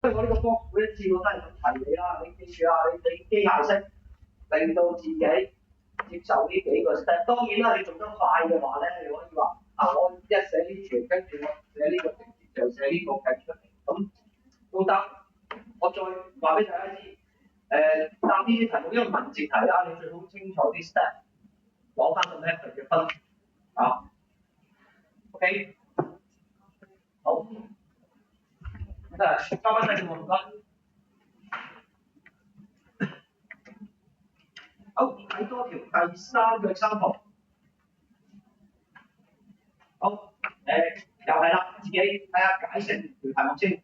所以我呢個 box 每一次我都係咁提你啦，你記住啊，你機械式令到自己接受呢幾個 step。當然啦，你做得快嘅話咧，你可以話我一寫呢條，跟住我寫呢個直接就寫呢個計出嚟，咁都得。我再話俾大家知，答呢啲題目，因為文字題啦，你最好清楚啲 step， 攞翻個 method 嘅分啊。OK， 好，交翻細唔該。好，睇多條第三個 example。好，又係啦，自己睇下解釋條題目先，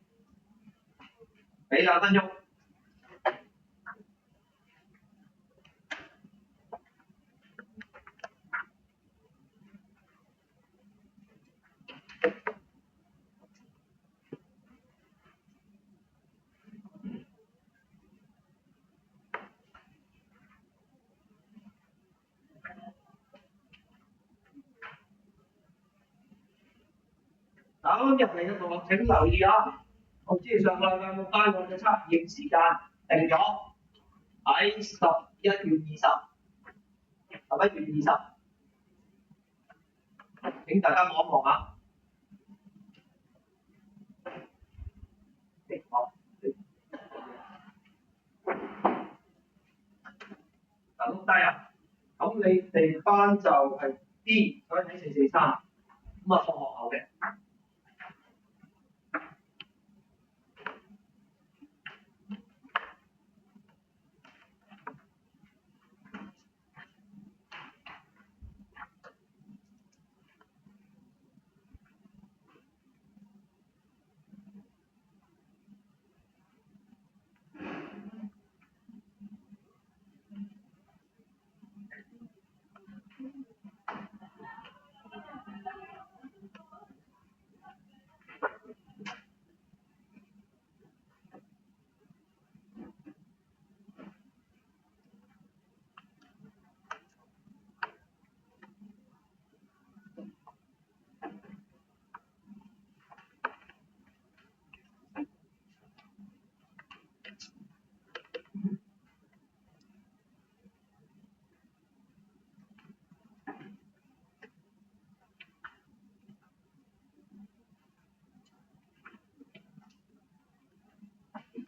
俾2分鐘。啱入嚟嘅同學請留意啊！我知上個禮拜冇班我嘅測驗時間定咗喺11月20，請大家望一望啊！好，嗱錄低啊！咁你哋班就係 D， 所以睇443，咁啊放學後嘅。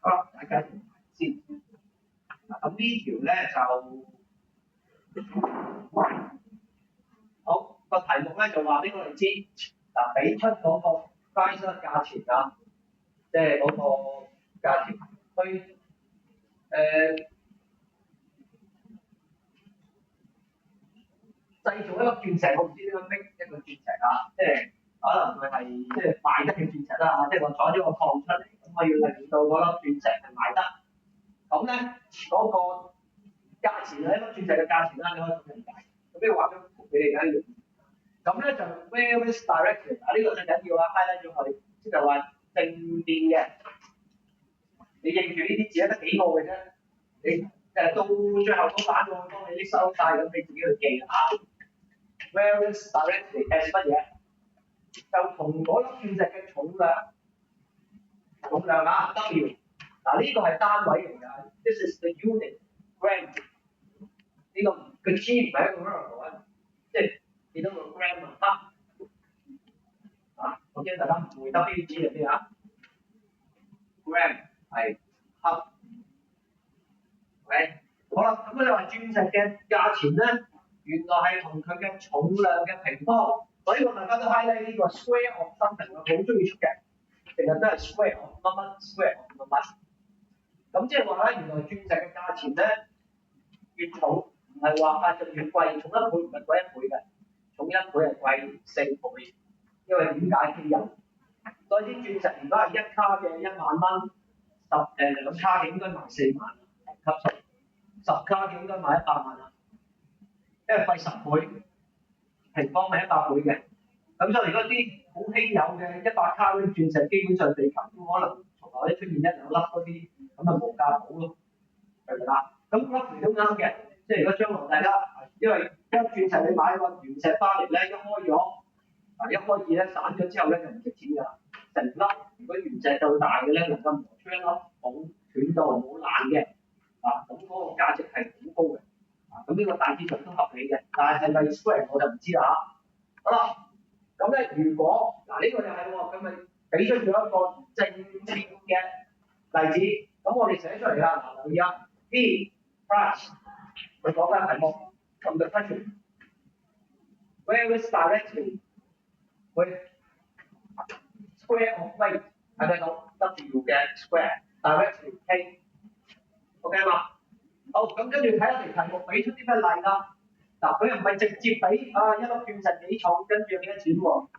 好，大家先。咁呢條咧就好，個題目咧就話俾我哋知，嗱俾出嗰個 price 價錢啊，即係嗰個價錢去製造一粒鑽石，我唔知點樣 make 一個鑽石啊，即係可能佢係即係賣得嘅鑽石啦，即係我採咗個礦出嚟，咁我要令到嗰粒鑽石係賣得，咁咧嗰個價錢係一粒鑽石嘅價錢啦，你可以咁理解。咁呢個畫張圖俾你睇嘅。咁咧就 various direction 啊，呢個最緊要啊 highlight 咗佢，即係話正面嘅。你認住呢啲字得幾個嘅啫，你到最後嗰版我幫你啲收晒，咁你自己去記啦嚇。Various direction as 乜嘢？就同嗰粒鑽石嘅重量啊 W。嗱呢個係單位嚟㗎 ，this is the unit gram。呢個G 唔係一個 variable 啊，即係幾多個 gram 啊？我驚大家唔會 W G 係咩啊 ？gram 係克。OK， 好啦，咁你話鑽石嘅價錢咧，原來係同佢嘅重量嘅平方，所以我大家都 highlight 呢個 square of something， 我好中意出嘅，成日都係 square of 乜乜 square of 乜乜。咁即係話咧，原來鑽石嘅價錢咧越重。唔係話就越貴，重1倍唔係貴1倍嘅，重1倍係貴4倍，因為點解稀有？所以啲鑽石如果係1卡嘅1萬蚊，2卡嘅應該賣4萬，級數10卡嘅應該賣100萬啦，因為貴10倍，平方係100倍嘅。咁所以如果啲好稀有嘅100卡嗰啲鑽石，基本上地球都可能從來都出現1、2粒嗰啲，咁就無價寶咯，明唔明啊？咁 roughly 都啱嘅。即係如果將來大家，因為一粒鑽石你買個原石翻嚟咧，一開咗，一開二咧散咗之後咧就唔值錢㗎啦。成粒，如果原石夠大嘅咧，能夠磨出一粒冇斷到冇爛嘅，咁嗰個價值係好高嘅，咁呢個大致上都合理嘅，但係係咪 square 我就唔知啦嚇。好啦，咁咧如果呢個就係喎，咁咪俾出咗一個正面嘅例子，咁我哋寫出嚟啦，留意啊 ，P price 佢講緊題目 from the question varies directly with square of weight 係咪到 W 嘅 square directly K，OK 嘛？好，咁跟住睇下條題目俾出啲咩例啦。嗱，佢又唔係直接俾一粒鑽石幾重，跟住有幾多錢喎？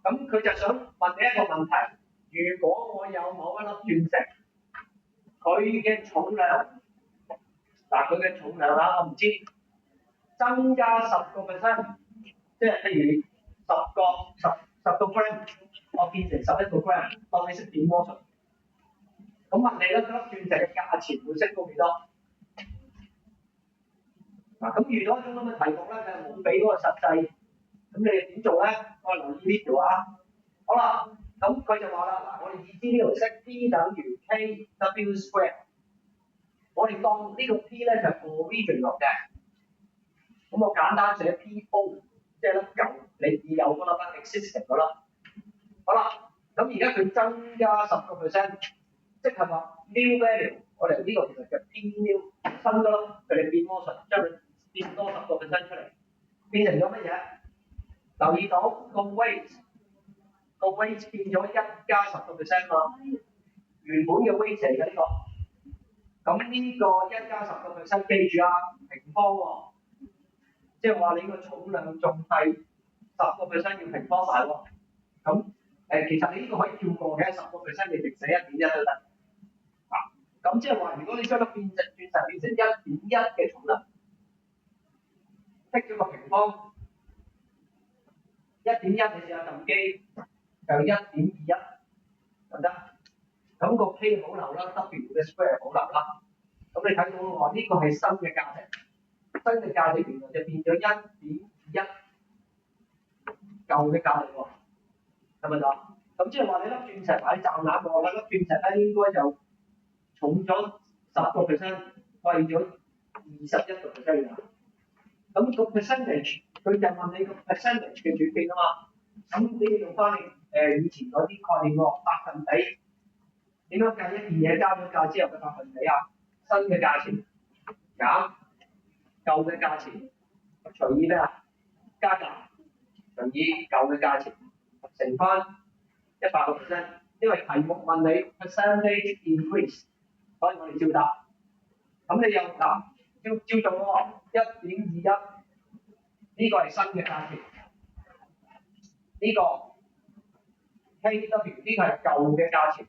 咁佢就想問你一個問題：如果我有某一粒鑽石，佢嘅重量，佢嘅重量我唔知，增加10%，即係譬如10個 gram， 我變成11個 gram， 當你識變魔術。咁問你咧，嗰粒鑽石嘅價錢會升到幾多？咁遇到一種咁嘅題目咧，佢係冇俾嗰個實際，咁你點做咧？我留意呢條好啦，咁佢就話啦，我哋已知呢條式 P 等於 KW square， 我哋當呢個 P 咧就係 original 嘅，咁我簡單寫 PO， 即係粒舊你已有嗰粒 existing 嗰粒。好啦，咁而家佢增加10%，即係話 new value， 我哋呢個其實叫 P new 新嗰粒，佢哋變魔術將佢變多10%出嚟，變成咗乜嘢？留意到個 weight 變咗1加10%嘛，原本嘅 weight 嚟嘅呢個，咁呢個1加10%記住平方喎，即係話你個重量仲係10%要平方埋喎，咁其實你呢個可以跳過嘅10%，你直寫1.1都得。咁即係話，如果你將粒鑽石變成1.1嘅重量，剔咗個平方1.1，你試下撳機就1.21，得唔得？咁個 K 保留啦 ，W 嘅 square 保留啦。咁你睇到喎，呢個係新嘅價值，新嘅價值原來就變咗1.21舊嘅價值喎，係咪啊？咁即係話你粒鑽石喺暫眼喎，粒鑽石咧應該就重咗10%，貴咗21%㗎。咁個 percentage 佢就問你個 percentage 嘅轉變啊嘛。咁你要用翻以前嗰啲概念喎，百分比點樣計一件嘢加咗價之後嘅百分比啊？新嘅價錢減舊嘅價錢除以咩啊？加價除以舊嘅價錢乘翻100%，因為題目問你 percentage increase， 所以我哋照答。咁你又照做喎，1.21呢個係新嘅價錢，呢個 KW 呢個係舊嘅價錢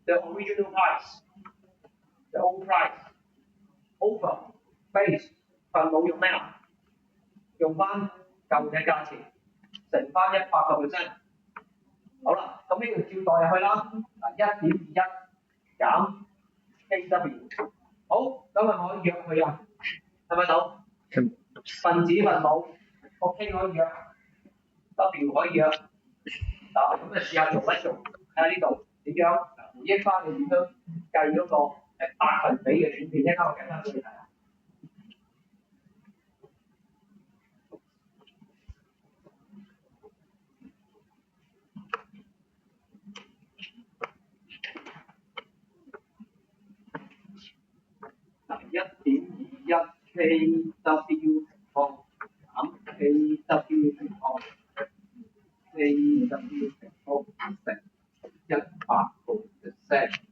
，the original price，the old price，over base 份冇用咩啊？用翻舊嘅價錢乘翻100%。好啦，咁呢條照代入去啦，1.21減 KW， 好，咁咪可以約佢啊，係咪到？分子分母，個 K 可以約 ，W 可以約，咁就試下做一做，睇下呢度點樣回憶翻你點樣計嗰個百分比嘅轉變，一陣間我計翻俾你睇下。1.21 KW 平方減 KW 平方 KW 平方乘100%。